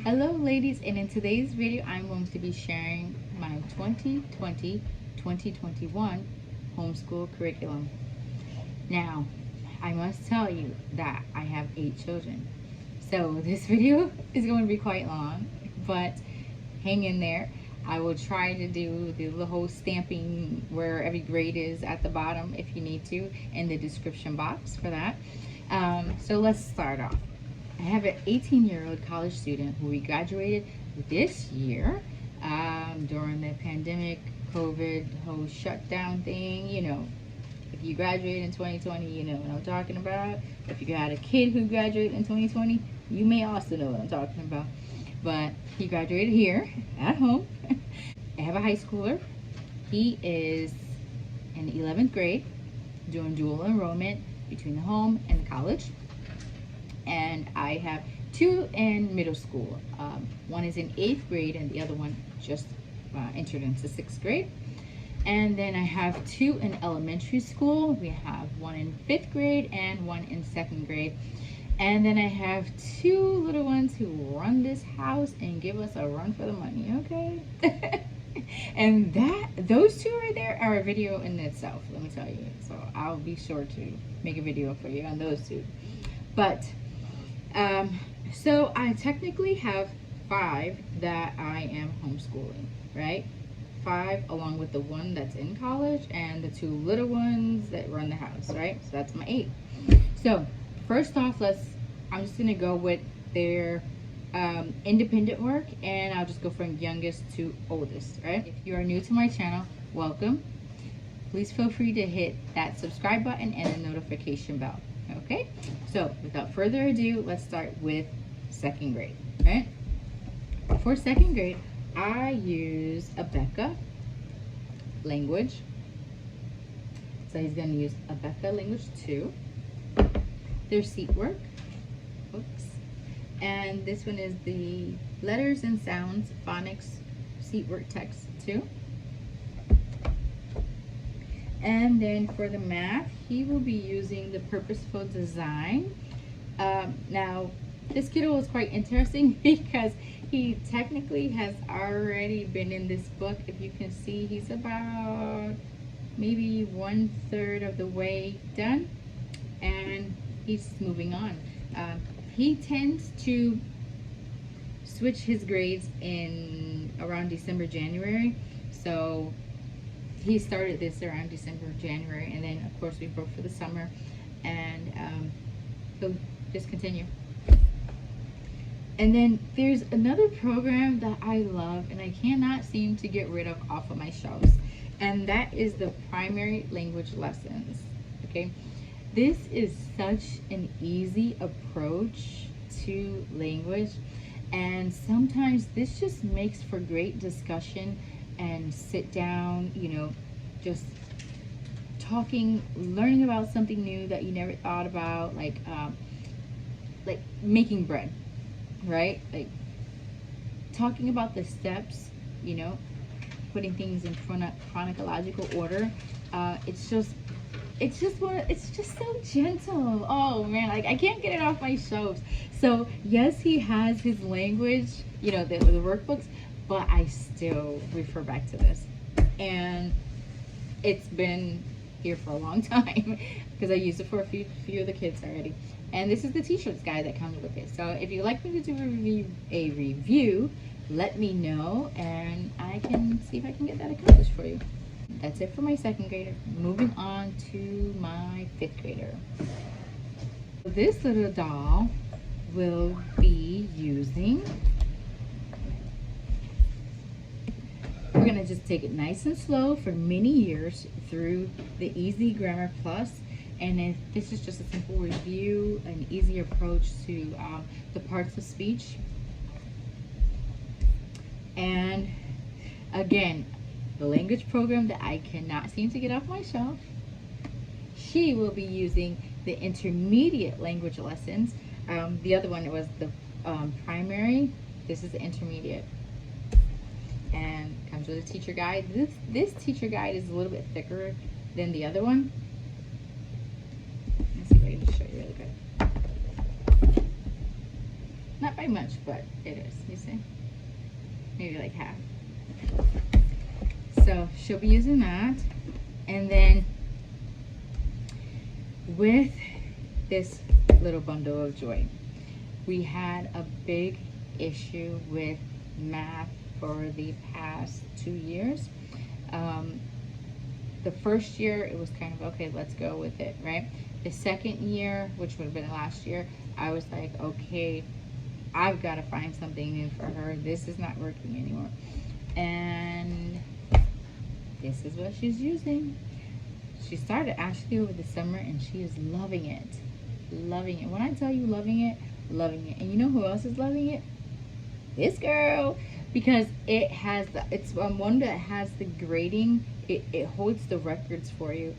Hello ladies, and in today's video I'm going to be sharing my 2020-2021 homeschool curriculum. Now, I must tell you that I have 8 children. So this video is going to be quite long, but hang in there. I will try to do the whole stamping where every grade is at the bottom if you need to in the description box for that. So let's start off. I have an 18-year-old college student who we graduated this year during the pandemic, COVID, whole shutdown thing. You know, if you graduate in 2020, you know what I'm talking about. If you got a kid who graduated in 2020, you may also know what I'm talking about. But he graduated here at home. I have a high schooler. He is in 11th grade doing dual enrollment between the home and the college. And I have 2 in middle school. One is in 8th grade and the other one just entered into 6th grade. And then I have 2 in elementary school. We have 1 in 5th grade and 1 in 2nd grade. And then I have 2 little ones who run this house and give us a run for the money, okay? And those 2 right there are a video in itself, let me tell you. So I'll be sure to make a video for you on those 2. But so I technically have 5 that I am homeschooling, right? 5 along with the 1 that's in college and the 2 little ones that run the house, right? So that's my 8. So first off, I'm just gonna go with their independent work, and I'll just go from youngest to oldest, right? If you are new to my channel, welcome. Please feel free to hit that subscribe button and the notification bell. Okay, so without further ado, let's start with 2nd grade, right? For 2nd grade, I use Abeka language. So he's going to use Abeka language 2. Their seat work, oops, and this one is the letters and sounds phonics seat work text 2. And then for the math, he will be using the purposeful design. Now, this kiddo was quite interesting because he technically has already been in this book. If you can see, he's about maybe 1/3 of the way done, and he's moving on. He tends to switch his grades in around December, January. So he started this around December, January, and then of course we broke for the summer, and he'll just continue. And then there's another program that I love and I cannot seem to get rid of off of my shelves, and that is the primary language lessons. Okay, this is such an easy approach to language, and sometimes this just makes for great discussion and sit down, you know, just talking, learning about something new that you never thought about, like making bread, right? Like talking about the steps, you know, putting things in chronological order. It's just so gentle. Oh man, like I can't get it off my shelves. So yes, he has his language, you know, the workbooks, but I still refer back to this, and it's been here for a long time because I used it for a few of the kids already. And this is the t-shirts guide that comes with it. So if you'd like me to do a review, let me know and I can see if I can get that accomplished for you. That's it for my 2nd grader. Moving on to my 5th grader. This little doll will be using, we're going to just take it nice and slow for many years through the Easy Grammar Plus. And this is just a simple review, an easy approach to the parts of speech. And again, the language program that I cannot seem to get off my shelf, she will be using the intermediate language lessons. The other one was the primary. This is the intermediate. And comes with a teacher guide. This teacher guide is a little bit thicker than the other one. Let's see if I can show you really good. Not by much, but it is, you see? Maybe like half. So she'll be using that. And then with this little bundle of joy, we had a big issue with math for the past 2 years. The first year, it was kind of, okay, let's go with it, right? The second year, which would have been last year, I was like, okay, I've got to find something new for her. This is not working anymore. And this is what she's using. She started actually over the summer, and she is loving it. Loving it. When I tell you loving it, loving it. And you know who else is loving it? This girl. Because it has it's one that has the grading. It holds the records for you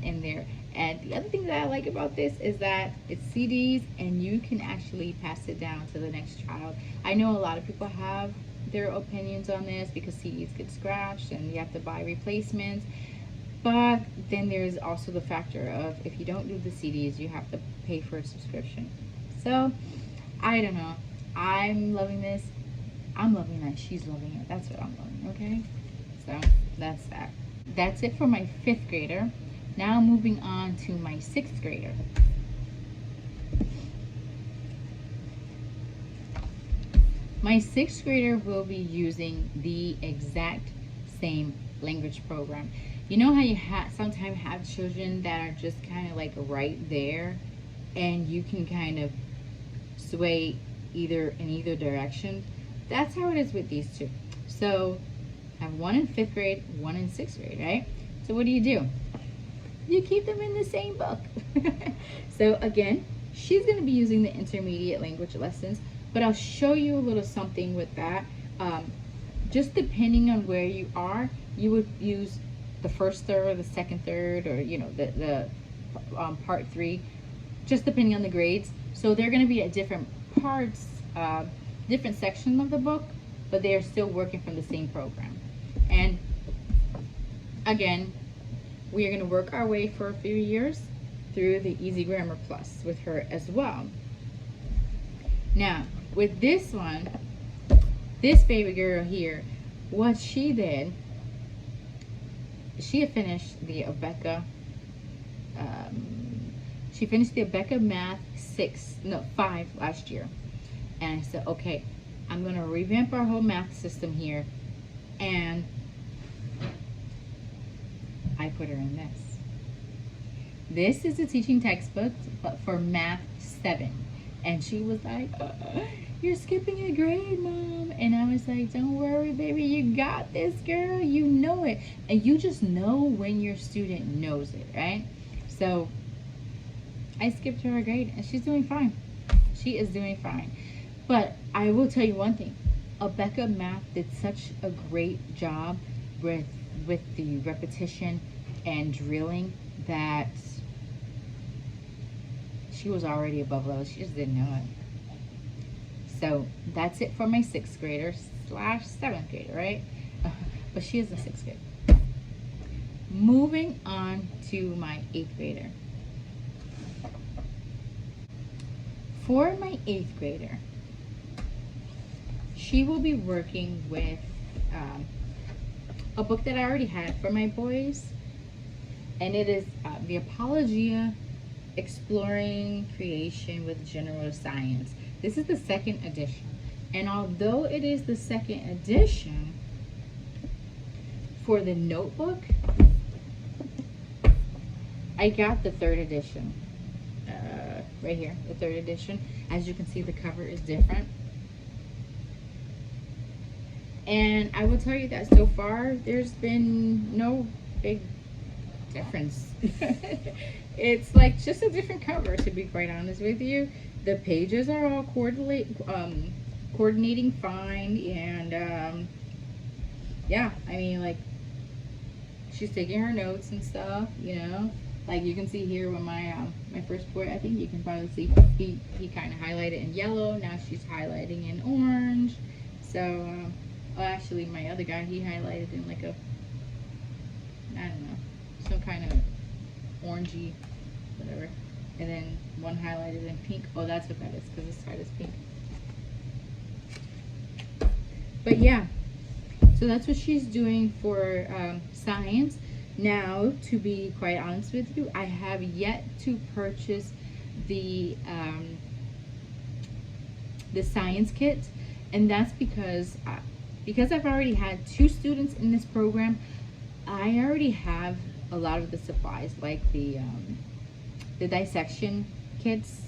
in there. And the other thing that I like about this is that it's CDs, and you can actually pass it down to the next child. I know a lot of people have their opinions on this because CDs get scratched and you have to buy replacements. But then there's also the factor of, if you don't do the CDs, you have to pay for a subscription. So I don't know. I'm loving this. I'm loving that. She's loving it. That's what I'm loving, okay? So that's that. That's it for my 5th grader. Now moving on to my 6th grader. My 6th grader will be using the exact same language program. You know how you sometimes have children that are just kind of like right there, and you can kind of sway in either direction? That's how it is with these two. So I have one in 5th grade, one in 6th grade, right? So what do? You keep them in the same book. So again, she's going to be using the intermediate language lessons, but I'll show you a little something with that. Just depending on where you are, you would use the first third, the second third, or you know, the part 3, just depending on the grades. So they're going to be at different parts, different sections of the book, but they are still working from the same program. And again, we are going to work our way for a few years through the Easy Grammar Plus with her as well. Now, with this one, this baby girl here, what she did, she had finished the Abeka, Math 5 last year. And I said, okay, I'm going to revamp our whole math system here. And I put her in this. This is a teaching textbook, but for Math 7. And she was like, you're skipping a grade, Mom. And I was like, don't worry, baby. You got this, girl. You know it. And you just know when your student knows it, right? So I skipped her a grade, and she's doing fine. She is doing fine. But I will tell you one thing. Abeka Math did such a great job with the repetition and drilling that she was already above level. She just didn't know it. So that's it for my 6th grader / 7th grader, right? But she is a 6th grader. Moving on to my 8th grader. For my 8th grader, she will be working with a book that I already had for my boys, and it is the Apologia Exploring Creation with General Science. This is the 2nd edition, and although it is the 2nd edition, for the notebook, I got the 3rd edition. Right here, the 3rd edition. As you can see, the cover is different. And I will tell you that so far, there's been no big difference. It's like just a different cover, to be quite honest with you. The pages are all coordinating fine, and yeah, I mean, like, she's taking her notes and stuff, you know. Like you can see here with my my first boy, I think you can probably see he kind of highlighted in yellow. Now she's highlighting in orange. So, well, actually, my other guy, he highlighted in like a, I don't know, some kind of orangey, whatever. And then one highlighted in pink. Oh, that's what that is, because this side is pink. But yeah, so that's what she's doing for science. Now, to be quite honest with you, I have yet to purchase the science kit, and that's because I've already had 2 students in this program. I already have a lot of the supplies, like the dissection kits,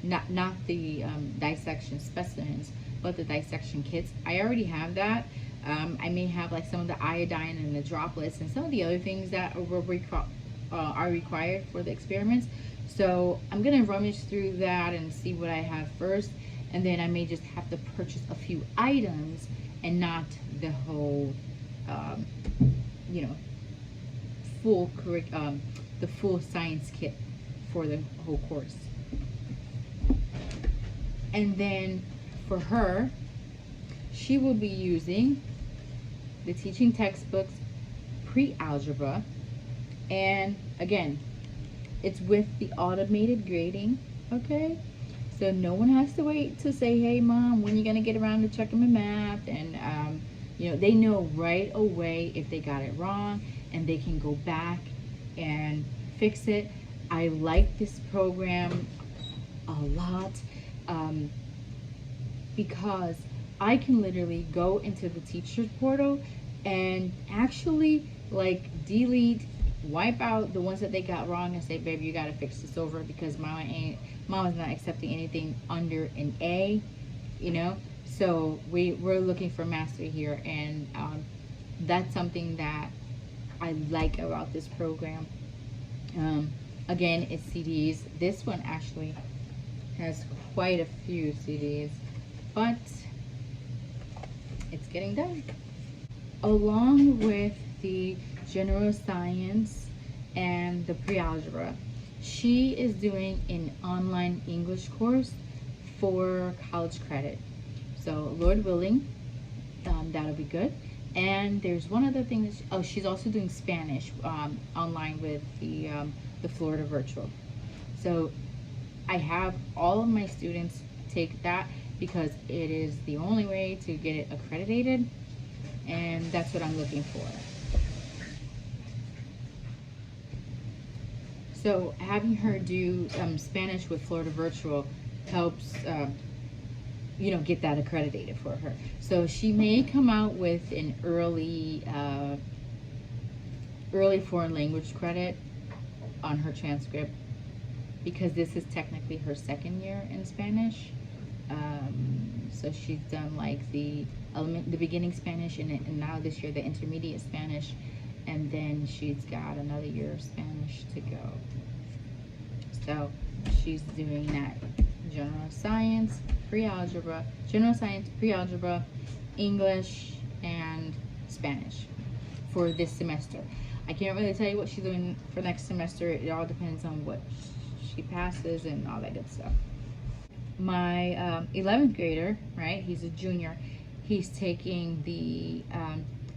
not the dissection specimens, but the dissection kits. I already have that. I may have like some of the iodine and the droplets and some of the other things that are required for the experiments. So I'm gonna rummage through that and see what I have first, and then I may just have to purchase a few items and not the whole, you know, the full science kit for the whole course. And then for her, she will be using the teaching textbooks, pre-algebra, and again, it's with the automated grading, okay? So no one has to wait to say, hey mom, when are you gonna get around to checking my math? And you know, they know right away if they got it wrong, and they can go back and fix it. I like this program a lot, because I can literally go into the teacher's portal and actually like wipe out the ones that they got wrong and say, baby, you gotta fix this over because mama's not accepting anything under an A, you know. So we're looking for mastery here, and that's something that I like about this program. Again, it's CDs. This one actually has quite a few CDs, but it's getting done. Along with the general science and the pre-algebra, she is doing an online English course for college credit. So Lord willing, that'll be good. And there's one other thing that she's also doing Spanish online with the Florida virtual. So I have all of my students take that because it is the only way to get it accredited, and that's what I'm looking for. So having her do Spanish with Florida virtual helps you know, get that accredited for her. So she may come out with an early foreign language credit on her transcript, because this is technically her 2nd year in Spanish. So she's done like the beginning Spanish, and now this year the intermediate Spanish, and then she's got another year of Spanish to go. So she's doing that general science, pre-algebra, English, and Spanish for this semester. I can't really tell you what she's doing for next semester. It all depends on what she passes and all that good stuff. My 11th grader, right, he's a junior, he's taking the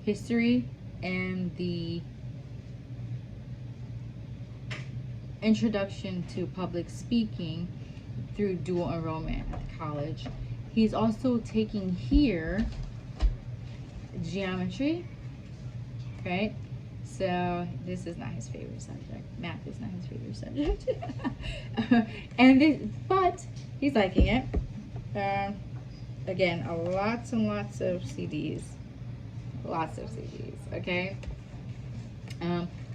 history and the introduction to public speaking through dual enrollment at the college. He's also taking here geometry, right? So this is not his favorite subject. Math is not his favorite subject. But he's liking it. Again, lots and lots of CDs. Lots of CDs, okay?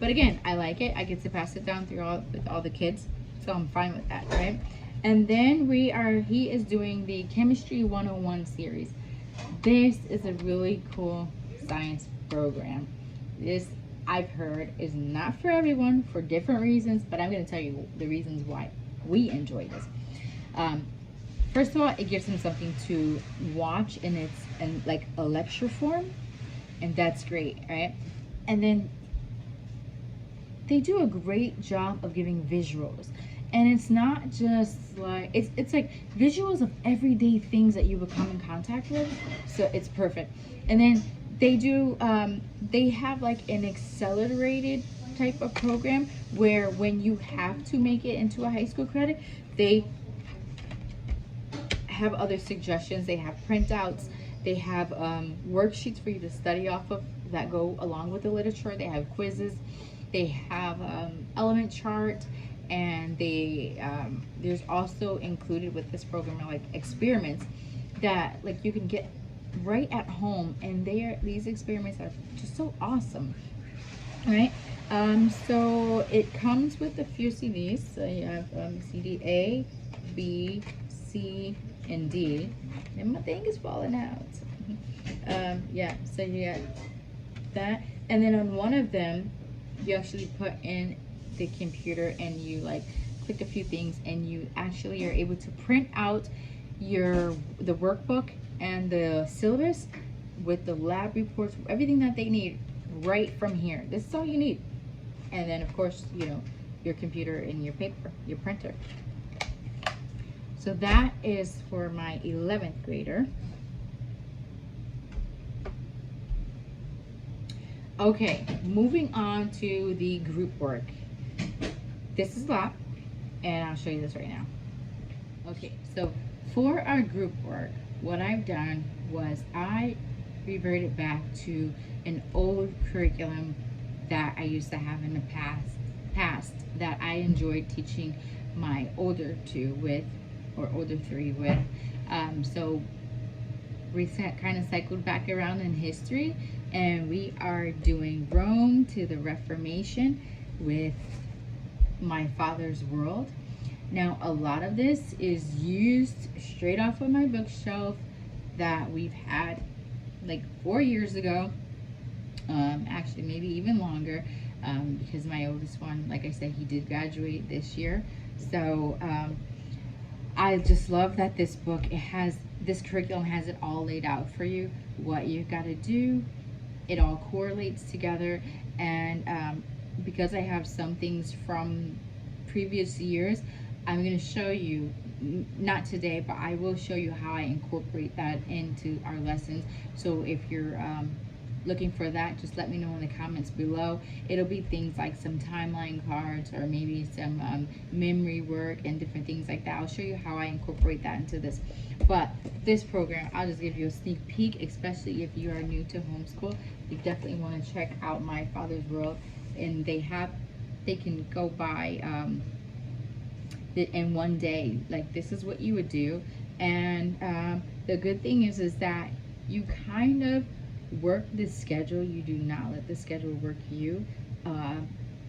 But again, I like it. I get to pass it down with all the kids, so I'm fine with that, right? And then he is doing the Chemistry 101 series. This is a really cool science program. This, I've heard, is not for everyone for different reasons, but I'm going to tell you the reasons why we enjoy this. First of all, it gives them something to watch, and it's in like a lecture form, and that's great, right? And then they do a great job of giving visuals, and it's not just like it's like visuals of everyday things that you would come in contact with, so it's perfect. And then they have like an accelerated type of program where when you have to make it into a high school credit, they have other suggestions. They have printouts They have worksheets for you to study off of that go along with the literature. They have quizzes. They have element chart, and there's also included with this program like experiments that like you can get right at home, and these experiments are just so awesome, right? So it comes with a few CDs. So you have CD A, B, C, and D. And my thing is falling out. Yeah, so you got that. And then on one of them, you actually put in the computer and you like click a few things, and you actually are able to print out the workbook and the syllabus with the lab reports, everything that they need right from here. This is all you need. And then of course, you know, your computer and your paper, your printer. So that is for my 11th grader. Okay, moving on to the group work. This is a lot, and I'll show you this right now. Okay, so for our group work, what I've done was I reverted back to an old curriculum that I used to have in the past that I enjoyed teaching my older two with, or older three with. So we kind of cycled back around in history, and we are doing Rome to the Reformation with my father's world. Now, a lot of this is used straight off of my bookshelf that we've had like 4 years ago, actually maybe even longer, because my oldest one, like I said, he did graduate this year. So I just love that this curriculum has it all laid out for you, what you've got to do. It all correlates together, and because I have some things from previous years, I'm going to show you, not today, but I will show you how I incorporate that into our lessons. So if you're looking for that, just let me know in the comments below. It'll be things like some timeline cards, or maybe some memory work and different things like that. I'll show you how I incorporate that into this. But this program, I'll just give you a sneak peek, especially if you are new to homeschool. You definitely want to check out My Father's World, and they can go by in one day. Like, this is what you would do. And the good thing is that you kind of work the schedule. You do not let the schedule work you.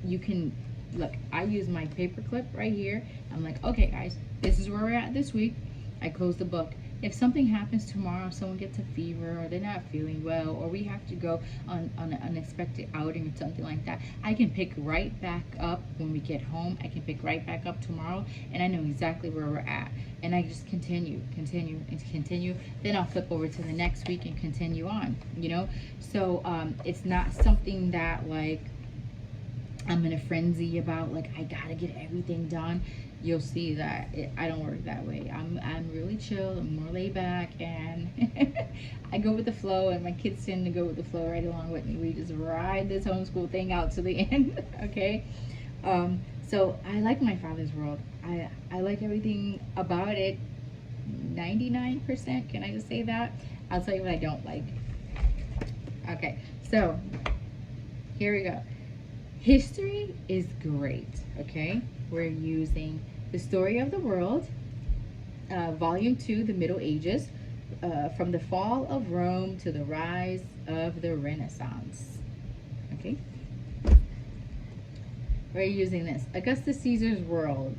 You can look, I use my paper clip right here. I'm like, okay guys, this is where we're at this week. I close the book. If something happens tomorrow, someone gets a fever, or they're not feeling well, or we have to go on an unexpected outing or something like that, I can pick right back up when we get home. I can pick right back up tomorrow, and I know exactly where we're at. And I just continue. Then I'll flip over to the next week and continue on, you know? So it's not something that like I'm in a frenzy about, like I gotta get everything done. You'll see that I don't work that way. I'm really chill. I'm more laid back, and I go with the flow, and my kids tend to go with the flow right along with me. We just ride this homeschool thing out to the end. Okay. So I like My Father's World. I like everything about it. 99%. Can I just say that? I'll tell you what I don't like. Okay. So here we go. History is great. Okay. We're using The Story of the World, Volume 2, The Middle Ages, from the fall of Rome to the rise of the Renaissance. Okay? We're using this. Augustus Caesar's World,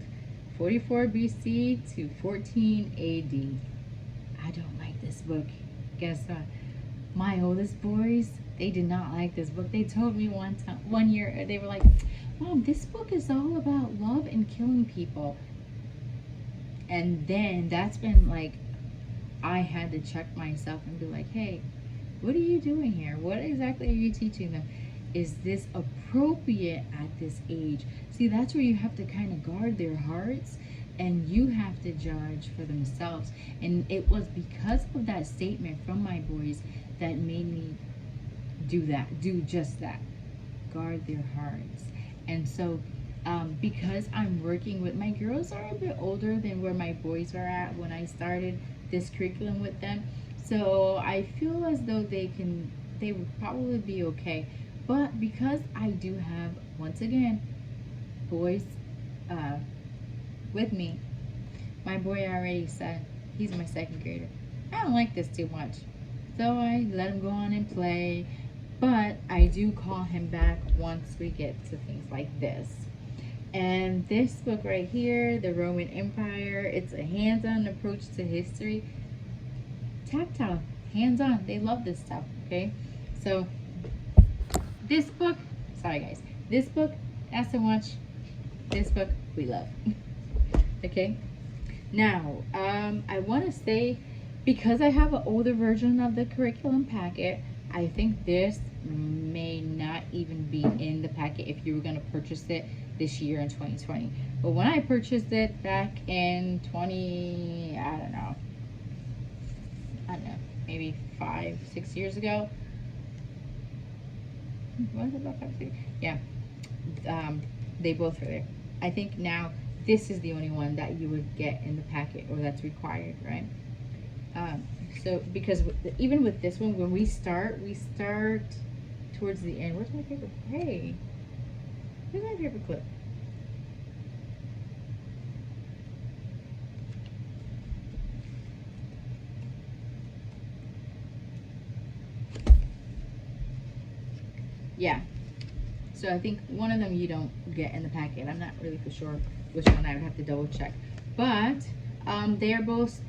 44 BC to 14 AD. I don't like this book. Guess what? My oldest boys, they did not like this book. They told me one year, they were like, Mom, this book is all about love and killing people. And then that's been like, I had to check myself and be like, hey, what are you doing here? What exactly are you teaching them? Is this appropriate at this age? See, that's where you have to kind of guard their hearts, and you have to judge for themselves. And it was because of that statement from my boys that made me do just that. Guard their hearts. And so because I'm working with, my girls are a bit older than where my boys are at when I started this curriculum with them. So I feel as though they would probably be okay. But because I do have, once again, boys uh, with me, my boy already said he's my second grader. I don't like this too much. So I let him go on and play. But I do call him back once we get to things like this. And this book right here, The Roman Empire, it's a hands-on approach to history. Tactile, hands-on. They love this stuff, okay? So this book, sorry guys, this book, that's to watch. This book, we love. Okay? Now, I want to say, because I have an older version of the curriculum packet, I think this may not even be in the packet if you were going to purchase it this year in 2020. But when I purchased it back in I don't know, maybe 5-6 years ago. Was it about 5 6? Yeah. They both are there. I think now this is the only one that you would get in the packet, or that's required, right? So because even with this one, when we start towards the end. Where's my paper? Hey, where's my paper clip? Yeah. So I think one of them you don't get in the packet. I'm not really for sure which one. I would have to double check. But they are both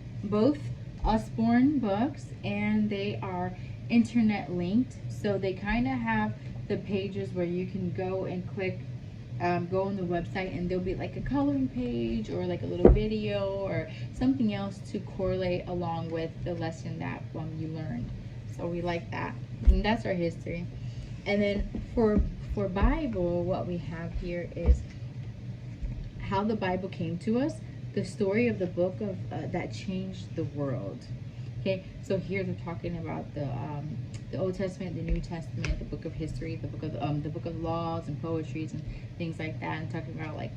Usborne books, and they are internet linked. So they kind of have the pages where you can go and click, go on the website, and there'll be like a coloring page or like a little video or something else to correlate along with the lesson that you learned. So we like that. And that's our history. And then for Bible, what we have here is how the Bible came to us, the story of the book of that changed the world. Okay, so here they're talking about the Old Testament, the New Testament, the book of history, the book of laws and poetries and things like that, and talking about like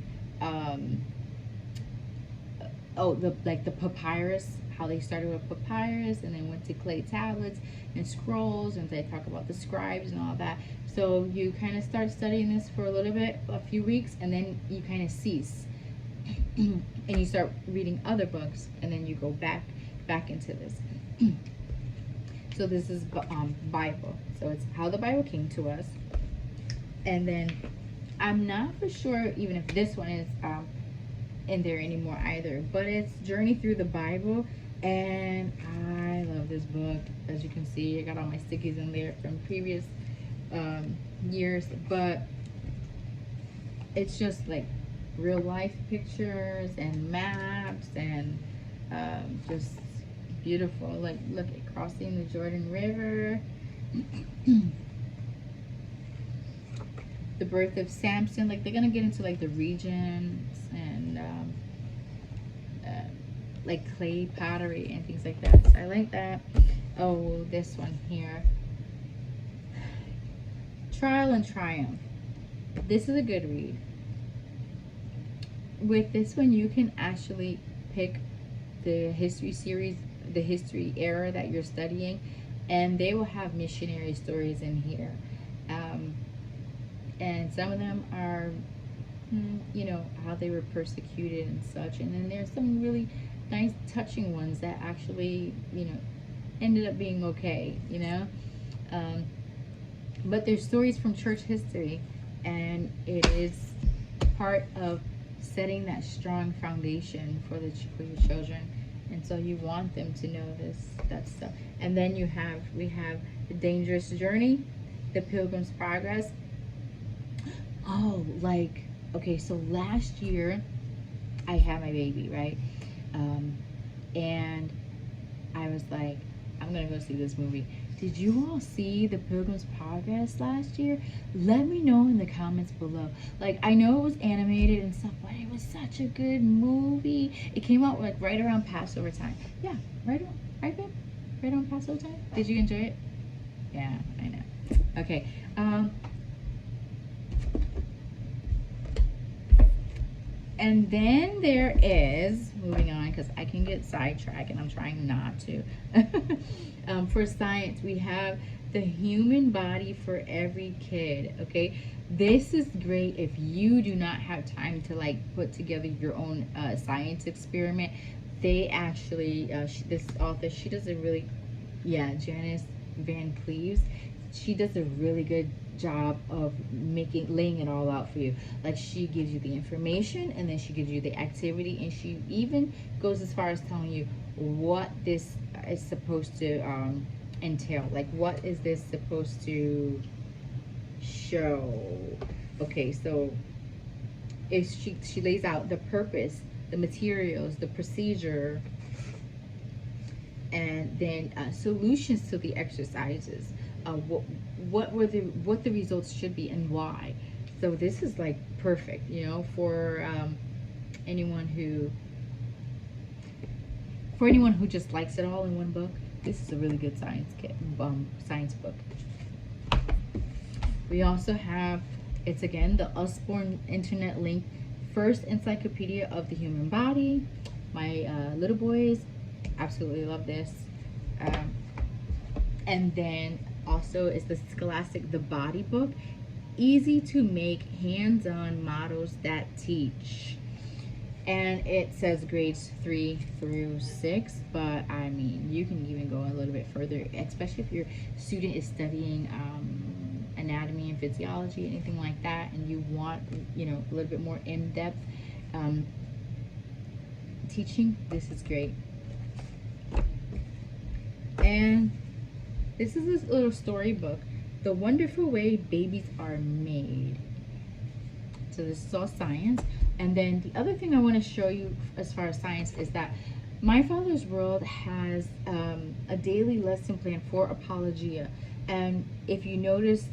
the papyrus, how they started with papyrus and then went to clay tablets and scrolls, and they talk about the scribes and all that. So you kind of start studying this for a little bit, a few weeks, and then you kind of cease and you start reading other books, and then you go back into this. So this is Bible. So it's how the Bible came to us. And then I'm not for sure even if this one is in there anymore either, but it's Journey Through the Bible. And I love this book. As you can see, I got all my stickies in there from previous years, but it's just like real life pictures and maps and just beautiful. Like, look at crossing the Jordan River, the birth of Samson. Like, they're gonna get into like the regions and like clay pottery and things like that. So I like that. Oh, this one here, Trial and Triumph. This is a good read. With this one, you can actually pick the history series, the history era that you're studying, and they will have missionary stories in here. And some of them are, you know, how they were persecuted and such. And then there's some really nice, touching ones that actually, you know, ended up being okay, you know. But there's stories from church history, and it is part of setting that strong foundation for your children. And so you want them to know that stuff. And then we have The Dangerous Journey, The Pilgrim's Progress. Oh, like, okay, so last year I had my baby, right? And I was like, I'm gonna go see this movie. Did you all see The Pilgrim's Progress last year? Let me know in the comments below. Like, I know it was animated and stuff, but it was such a good movie. It came out like right around Passover time. Yeah, right babe? Right around Passover time? Did you enjoy it? Yeah, I know. Okay. And then there is, moving on because I can get sidetracked and I'm trying not to. For science, we have the human body for every kid. Okay, this is great if you do not have time to like put together your own science experiment. They actually, this author, she does a really, yeah, Janice Van Cleves, she does a really good job of laying it all out for you. Like, she gives you the information and then she gives you the activity, and she even goes as far as telling you what this is supposed to entail. Like, what is this supposed to show? Okay, so if she lays out the purpose, the materials, the procedure, and then solutions to the exercises. What the results should be and why. So this is like perfect, you know, for anyone who just likes it all in one book. This is a really good science book. We also have, it's again the Usborne internet link, first encyclopedia of the human body. My little boys absolutely love this. And then also is the Scholastic, the body book, easy to make, hands-on models that teach. And it says grades 3 through 6, but I mean, you can even go a little bit further, especially if your student is studying anatomy and physiology, anything like that, and you want, you know, a little bit more in-depth teaching. This is great. And this is this little storybook, The Wonderful Way Babies Are Made. So this is all science. And then the other thing I want to show you as far as science is that My Father's World has a daily lesson plan for Apologia. And if you notice,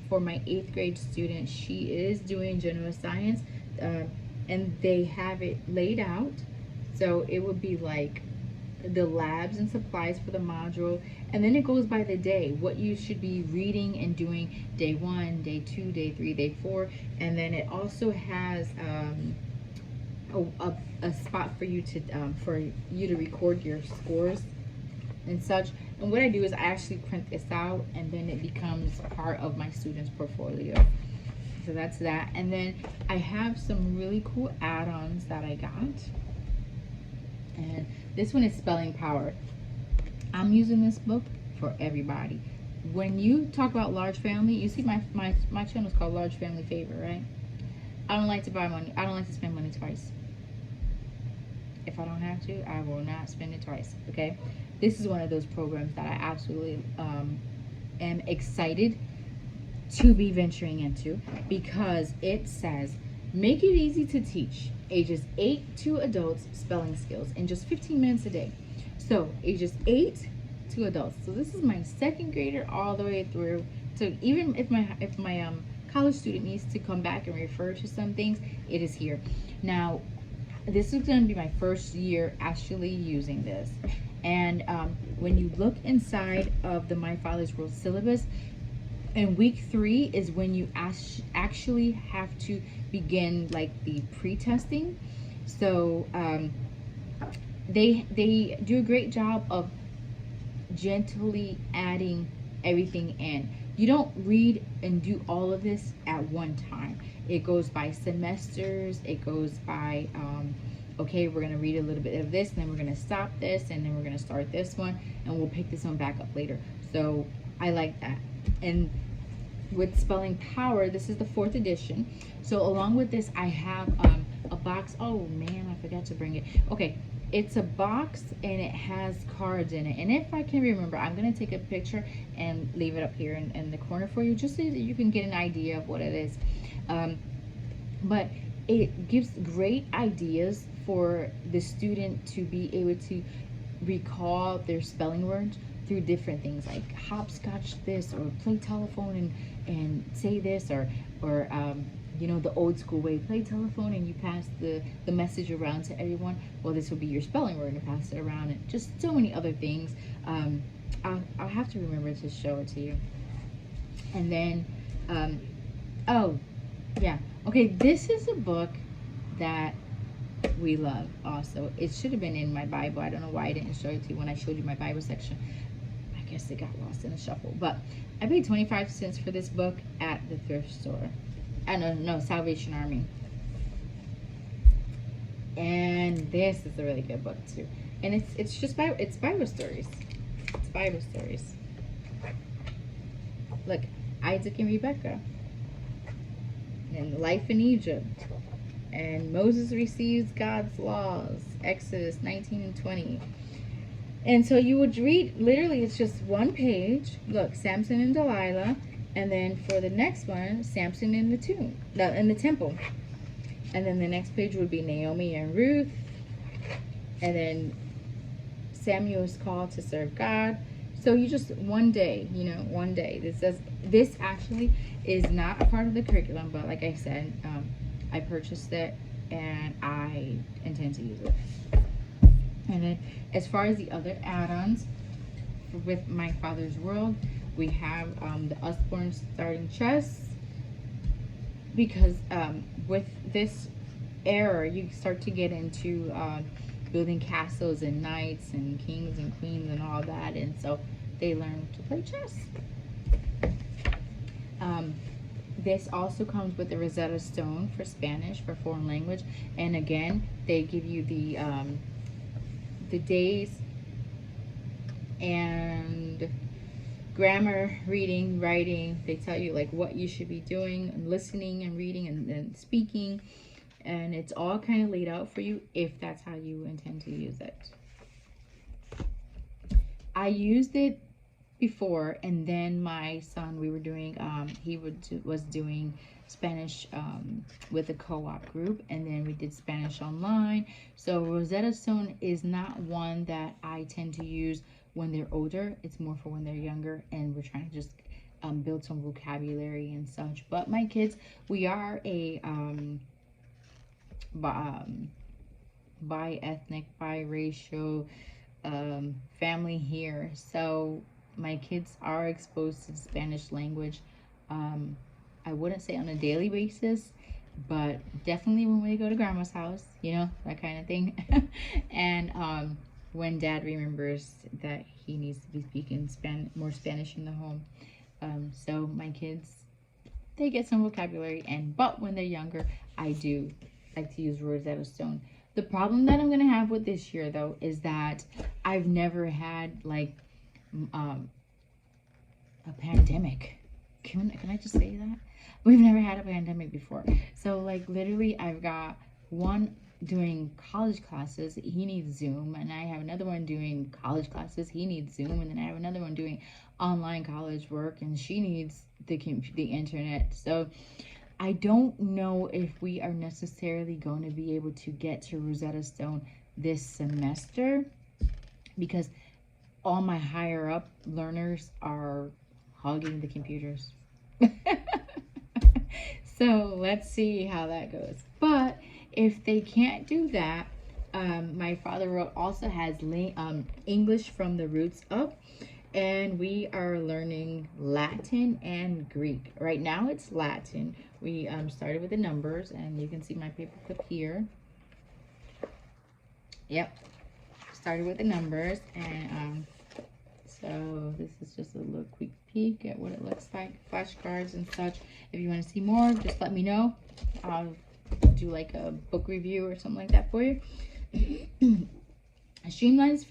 for my 8th grade student, she is doing general science, and they have it laid out. So it would be like the labs and supplies for the module, and then it goes by the day, what you should be reading and doing day 1, day 2, day 3, day 4, and then it also has a spot for you to record your scores and such. And what I do is I actually print this out, and then it becomes part of my students' portfolio. So that's that. And then I have some really cool add-ons that I got. And this one is Spelling Power. I'm using this book for everybody. When you talk about large family, you see my channel is called Large Family Favor, right? I don't like to buy money. I don't like to spend money twice. If I don't have to, I will not spend it twice, okay? This is one of those programs that I absolutely am excited to be venturing into, because it says, make it easy to teach ages 8 to adults spelling skills in just 15 minutes a day. So ages 8 to adults. So this is my 2nd grader all the way through. So even if my college student needs to come back and refer to some things, it is here. Now, this is going to be my first year actually using this. And when you look inside of the My Father's World syllabus, in week 3 is when you actually have to begin like the pre-testing. So they do a great job of gently adding everything in. You don't read and do all of this at one time. It goes by semesters. It goes by okay, we're going to read a little bit of this, and then we're going to stop this, and then we're going to start this one, and we'll pick this one back up later. So I like that. And with Spelling Power, this is the 4th edition. So along with this, I have a box. Oh man, I forgot to bring it. Okay, it's a box and it has cards in it. And if I can remember, I'm going to take a picture and leave it up here in the corner for you, just so that you can get an idea of what it is. But it gives great ideas for the student to be able to recall their spelling words through different things, like hopscotch this, or play telephone and say this, or you know, the old school way, play telephone and you pass the message around to everyone. Well, this will be your spelling word and pass it around, and just so many other things. I'll have to remember to show it to you. And then oh yeah, okay, this is a book that we love also. It should have been in my Bible. I don't know why I didn't show it to you when I showed you my Bible section. I guess it got lost in the shuffle. But I paid 25 cents for this book at the thrift store. No, Salvation Army. And this is a really good book too. And it's just it's Bible stories. It's Bible stories. Look, Isaac and Rebecca. And life in Egypt. And Moses receives God's laws, Exodus 19 and 20. And so you would read, literally it's just one page. Look, Samson and Delilah. And then for the next one, Samson in the temple. And then the next page would be Naomi and Ruth. And then Samuel is called to serve God. So you just, one day. This actually is not a part of the curriculum, but like I said, I purchased it and I intend to use it. And then as far as the other add-ons with My Father's World, we have the Usborne Starting Chess, because with this era you start to get into building castles and knights and kings and queens and all that, and so they learn to play chess. This also comes with the Rosetta Stone for Spanish, for foreign language, and again they give you the days and grammar, reading, writing. They tell you like what you should be doing, and listening and reading and speaking, and it's all kind of laid out for you if that's how you intend to use it. I used it before, and then my son, we were doing was doing Spanish with a co-op group, and then we did Spanish online. So Rosetta Stone is not one that I tend to use when they're older. It's more for when they're younger, and we're trying to just build some vocabulary and such. But my kids, we are a bi-ethnic, biracial family here, so my kids are exposed to the Spanish language. I wouldn't say on a daily basis, but definitely when we go to grandma's house, that kind of thing. And when dad remembers that he needs to be speaking more Spanish in the home. So my kids, they get some vocabulary, but when they're younger, I do like to use Rosetta Stone. The problem that I'm going to have with this year, though, is that I've never had, like, a pandemic. Can I just say that? We've never had a pandemic before. So, like, literally, I've got one doing college classes. He needs Zoom. And I have another one doing college classes. He needs Zoom. And then I have another one doing online college work. And she needs the internet. So I don't know if we are necessarily going to be able to get to Rosetta Stone this semester, because all my higher up learners are hogging the computers. So let's see how that goes. But if they can't do that, My Father World also has English from the roots up. And we are learning Latin and Greek. Right now it's Latin. We started with the numbers, and you can see my paper clip here. Yep, started with the numbers, and so this is just a little quick peek at what it looks like, flashcards and such. If you want to see more, just let me know. I'll do like a book review or something like that for you. Streamlines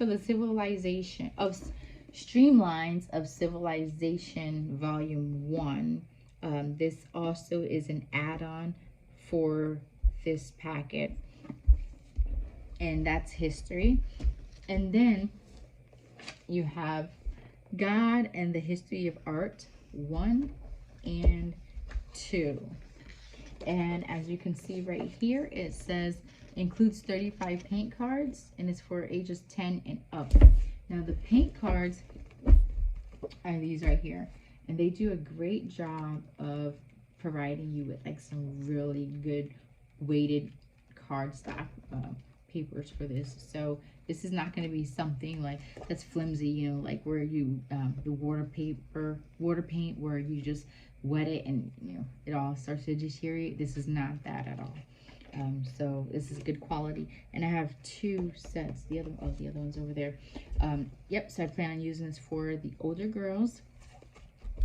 of Civilization Volume 1. This also is an add-on for this packet, and that's history. And then you have God and the History of Art 1 and 2. And as you can see right here, it says includes 35 paint cards, and it's for ages 10 and up. Now the paint cards are these right here, and they do a great job of providing you with like some really good weighted cardstock papers for this. So this is not going to be something like that's flimsy, like where you the water paint where you just wet it and it all starts to deteriorate. This is not that at all. So this is good quality, and I have 2 sets. The other one's over there. Yep. So I plan on using this for the older girls.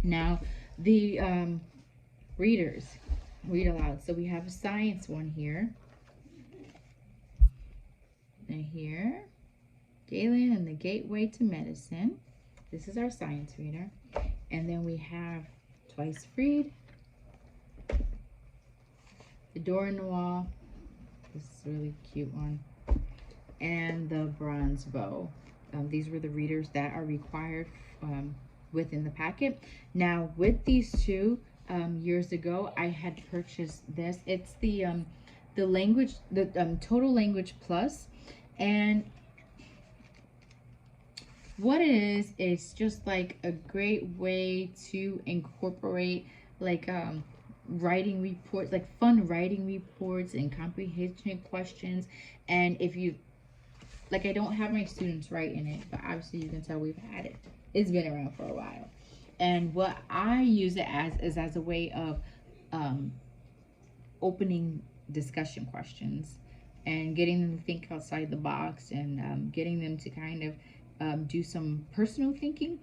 Now, the readers read aloud. So we have a science one here, and here, Galen and the Gateway to Medicine. This is our science reader, and then we have Twice Read, The Door in the Wall. This is a really cute one. And the Bronze Bow. These were the readers that are required within the packet. Now, with these 2, years ago, I had purchased this. It's the Total Language Plus, and what it is, it's just like a great way to incorporate like writing reports, like fun writing reports and comprehension questions. And if you like, I don't have my students write in it, but obviously you can tell we've had it. It's been around for a while. And what I use it as is as a way of opening discussion questions and getting them to think outside the box, and getting them to kind of do some personal thinking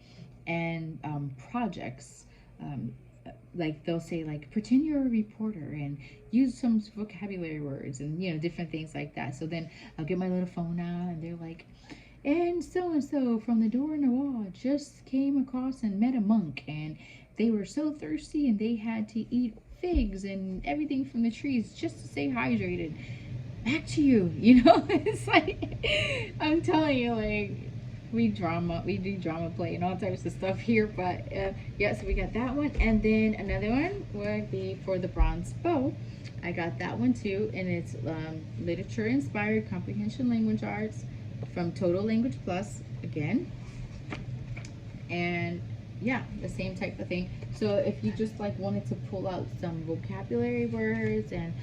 and projects. Like they'll say, like, pretend you're a reporter and use some vocabulary words and, you know, different things like that. So then I'll get my little phone out, and they're like, and so from the door in the wall just came across and met a monk, and they were so thirsty and they had to eat figs and everything from the trees just to stay hydrated. Back to you, you know. It's like, I'm telling you, like, we do drama play and all types of stuff here. But yeah, so we got that one, and then another one would be for the Bronze Bow. I got that one too, and it's literature inspired comprehension language arts from Total Language Plus again. And yeah, the same type of thing. So if you just like wanted to pull out some vocabulary words and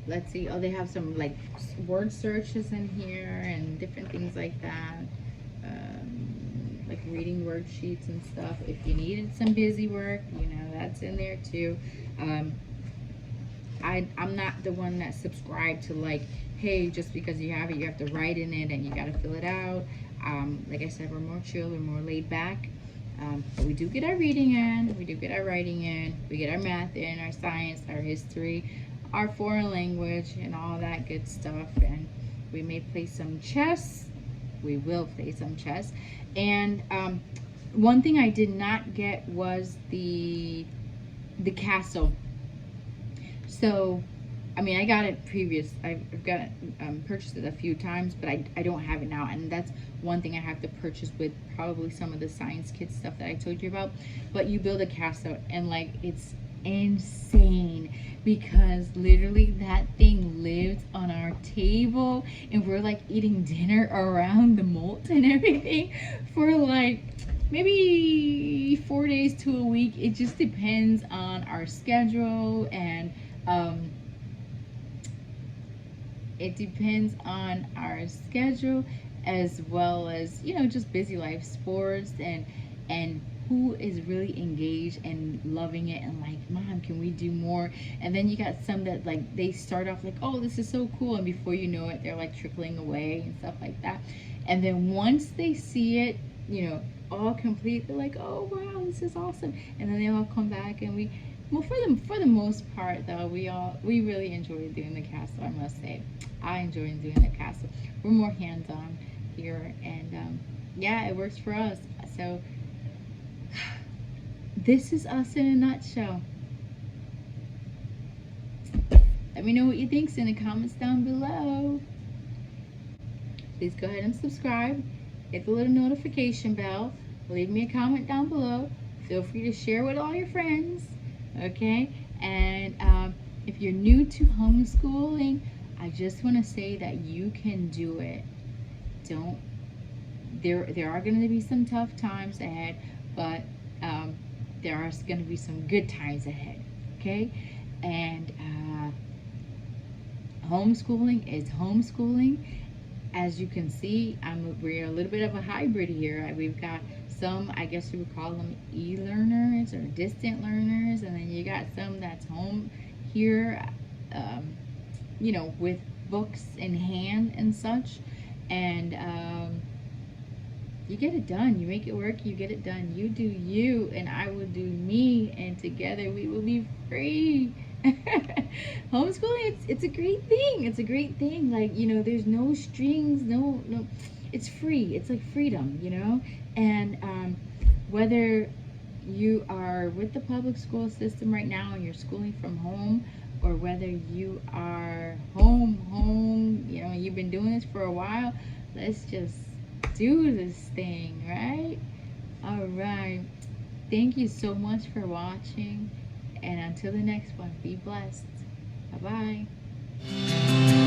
let's see, oh, they have some like word searches in here and different things like that, like reading worksheets and stuff. If you needed some busy work, you know, that's in there too. I'm not the one that subscribed to like, hey, just because you have it, you have to write in it and you got to fill it out. Like I said, we're more chill, we're more laid back. But we do get our reading in, we do get our writing in, we get our math in, our science, our history, our foreign language, and all that good stuff. And we may play some chess. We will play some chess. And one thing I did not get was the castle. So, I mean, I got it previous. I've got it, purchased it a few times, but I don't have it now. And that's one thing I have to purchase with probably some of the Science Kids stuff that I told you about. But you build a castle, and like, it's insane, because literally that thing lives on our table, and we're like eating dinner around the mold and everything for like maybe 4 days to a week. It just depends on our schedule, and it depends on our schedule, as well as, you know, just busy life, sports, and who is really engaged and loving it and like, Mom, can we do more? And then you got some that like, they start off like, oh, this is so cool, and before you know it, they're like trickling away and stuff like that. And then once they see it, you know, all complete, they're like, oh wow, this is awesome. And then they all come back, and we, well, for the most part though, we really enjoy doing the castle. I must say, I enjoy doing the castle. We're more hands-on here, and yeah, it works for us. So this is us in a nutshell. Let me know what you think in the comments down below. Please go ahead and subscribe. Hit the little notification bell. Leave me a comment down below. Feel free to share with all your friends. Okay? And if you're new to homeschooling, I just want to say that you can do it. There are going to be some tough times ahead, but there are going to be some good times ahead. Okay? And homeschooling is homeschooling. As you can see, we're a little bit of a hybrid here. We've got some, I guess you would call them e-learners or distant learners, and then you got some that's home here, you know, with books in hand and such, and you get it done. You make it work, you get it done. You do you, and I will do me, and together we will be free. Homeschooling, it's a great thing. It's a great thing. Like, you know, there's no strings, no, it's free. It's like freedom, you know? And whether you are with the public school system right now and you're schooling from home, or whether you are home, you know, you've been doing this for a while, let's just do this thing, right? All right. Thank you so much for watching. And until the next one, be blessed. Bye-bye.